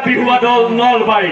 বিহুৱা দল Nalbari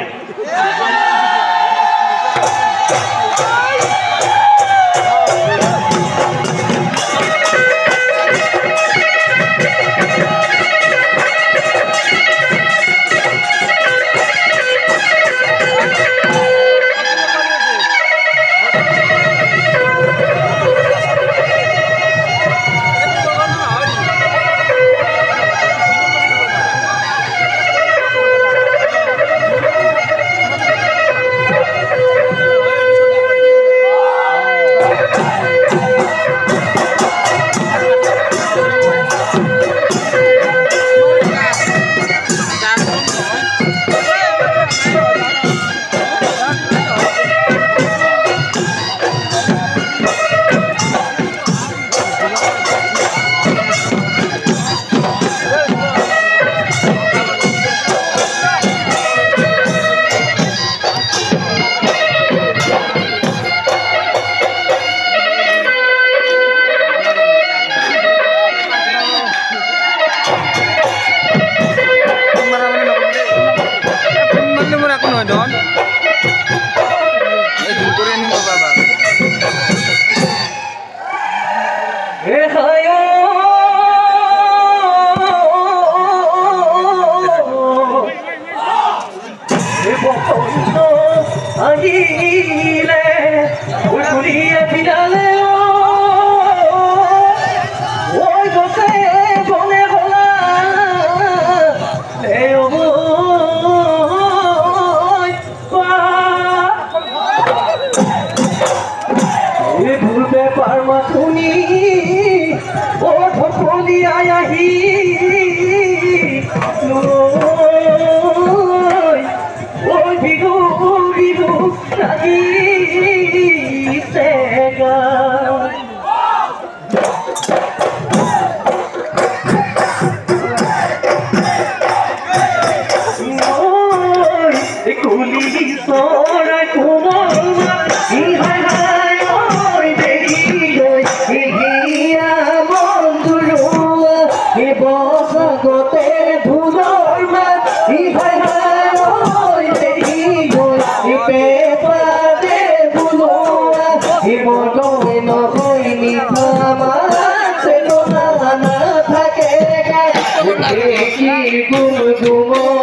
You're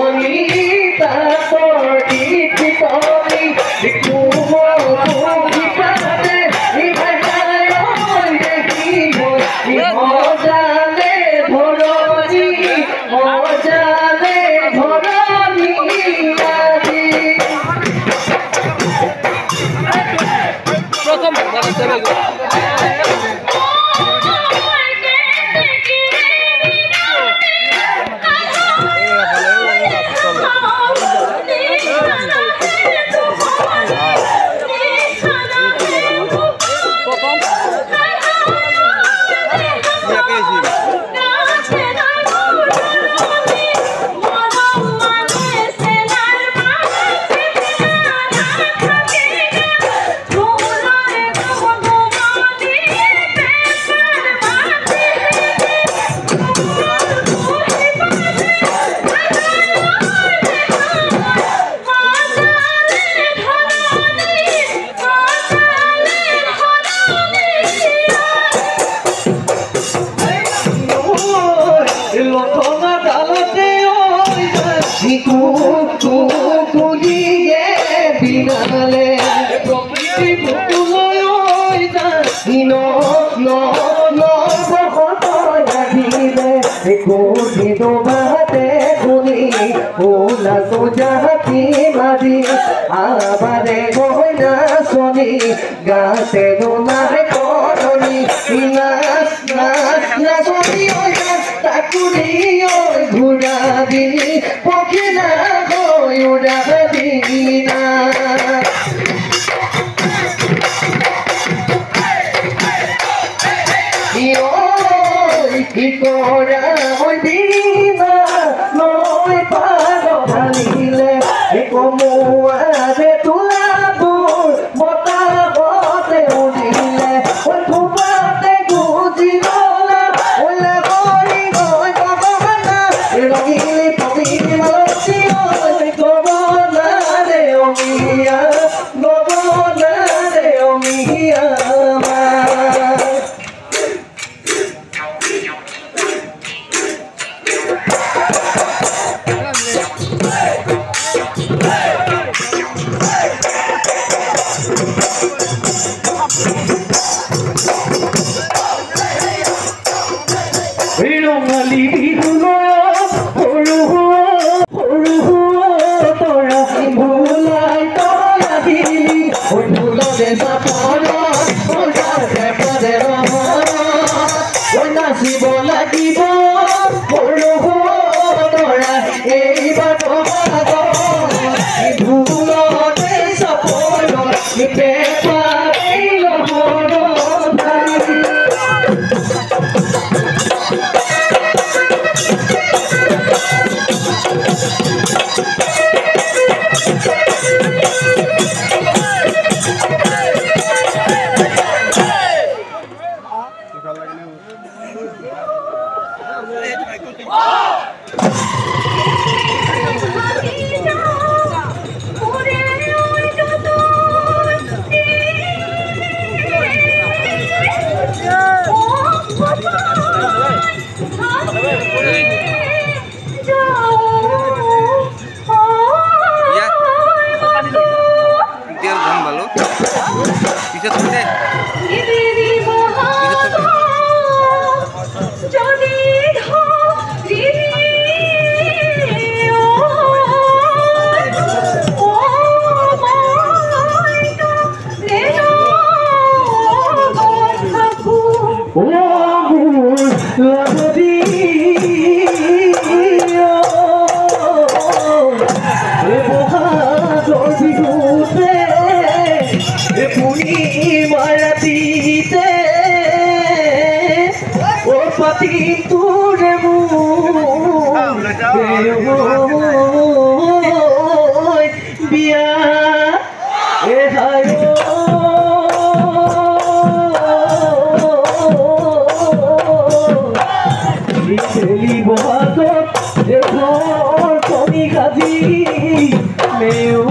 Adi meu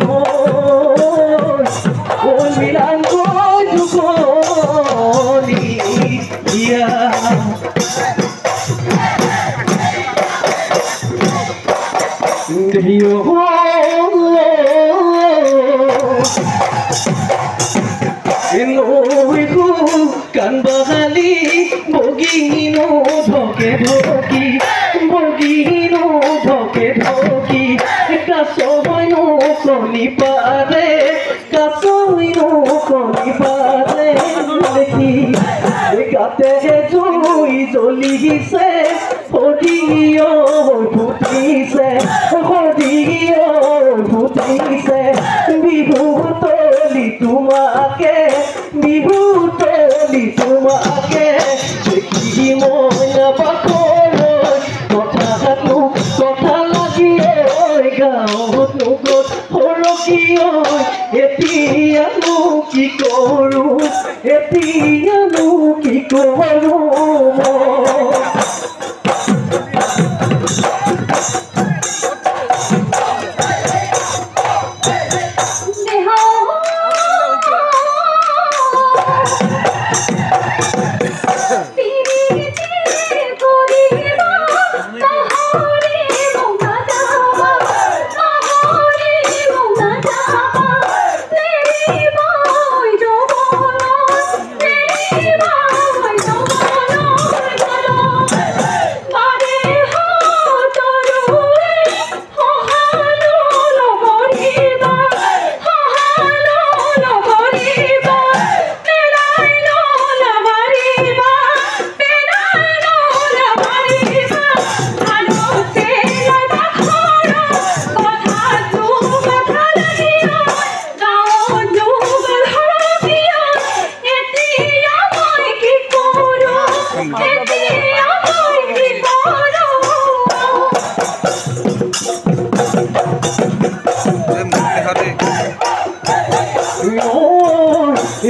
ol milango jugoli ya Dio Iku kan bahali bogino dhoke dhoki kasoino koni pare dekhi gate joi jolise hodiyo phutise bihu toli tumake dekhi moina bakoro kotha lagi oi gaot nugot horokiyo etianu ki koru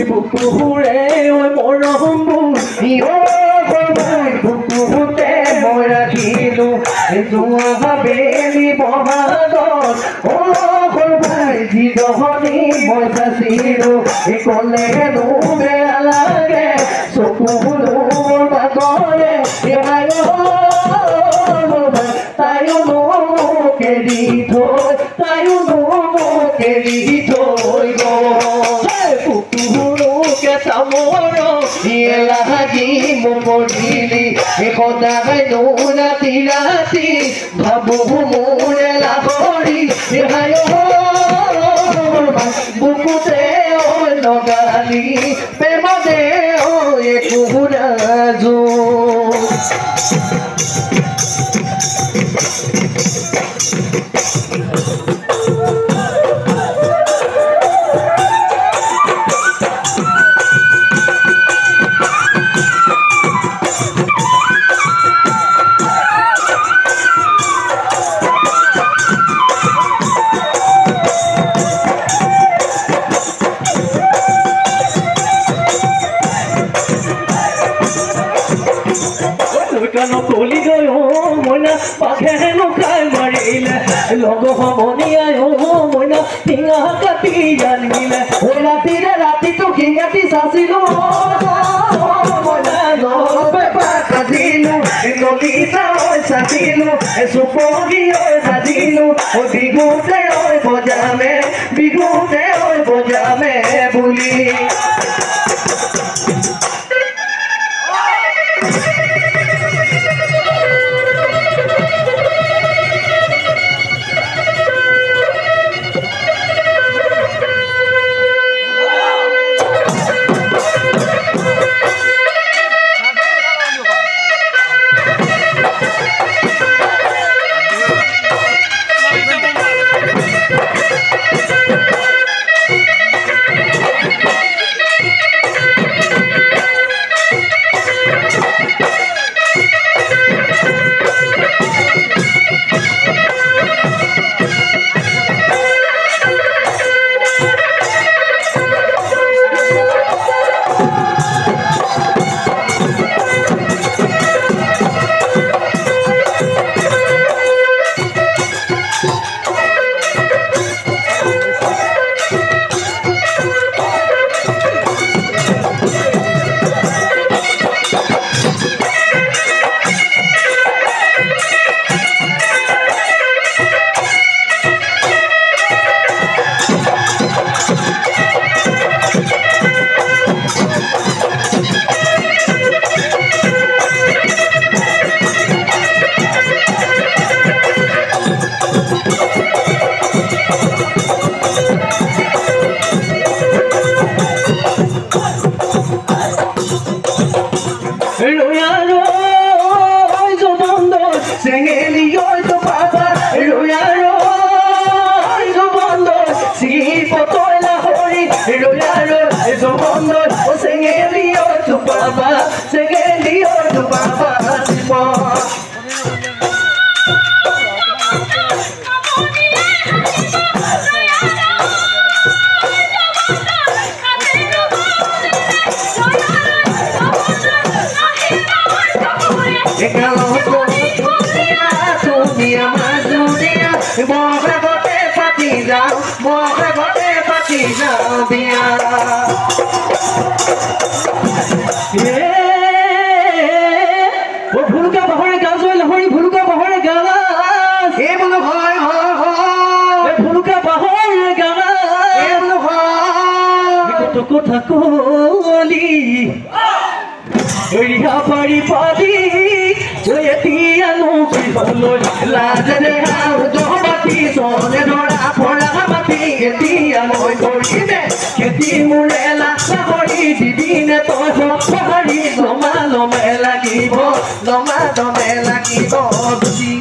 Bukuhure oi morombu iyo gorbai bukuhute moi rakhilu etua habeli bohador o gorbai jidohoni moi sasilu ekole nu belage sokulu bagore ehayo tayo no kedito go Samoro lagi mumodili ekodagai nuna tirati babu mure lahori hayo bukute logali pemade o ekurajo no koli gayo moina pakhe no kai marile logo homonia yo moina tinga kati janile ora tire rati tu kingati sasilo moina no pepa kadilo no lisa oi sasilo esupogi oi sadilo o bigute oi bojame buli ভুলুকা বাহৰে গাজ লহৰি ভুলুকা বাহৰে গাজ এই বোলো হয় হয় হয় ভুলুকা বাহৰে গাজ এই বোলো হয় কত কথা কলি ৰিহা পাৰি পাদি জয়তিয়ানো বিহলৈ লাজৰে হাও জহবাতি সনে ধৰা পৰা বাতি এতিয়া মই কৰিমে খেতি মোৰে লাহৰি দিবিনে তই সহাৰি লমা লমে লাগিব বুজি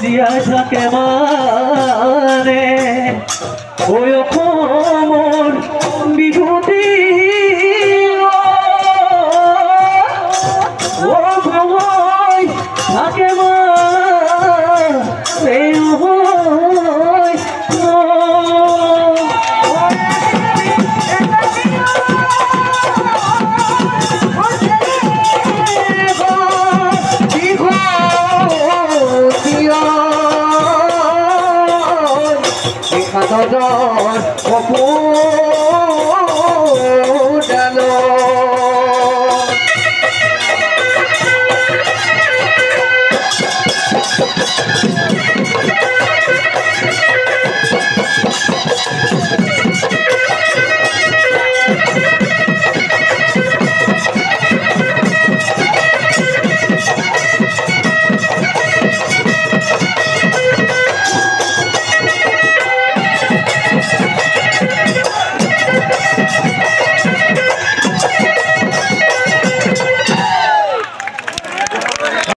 দিয়া থাকে মানে ওই অসমৰ বিহুতি থাকে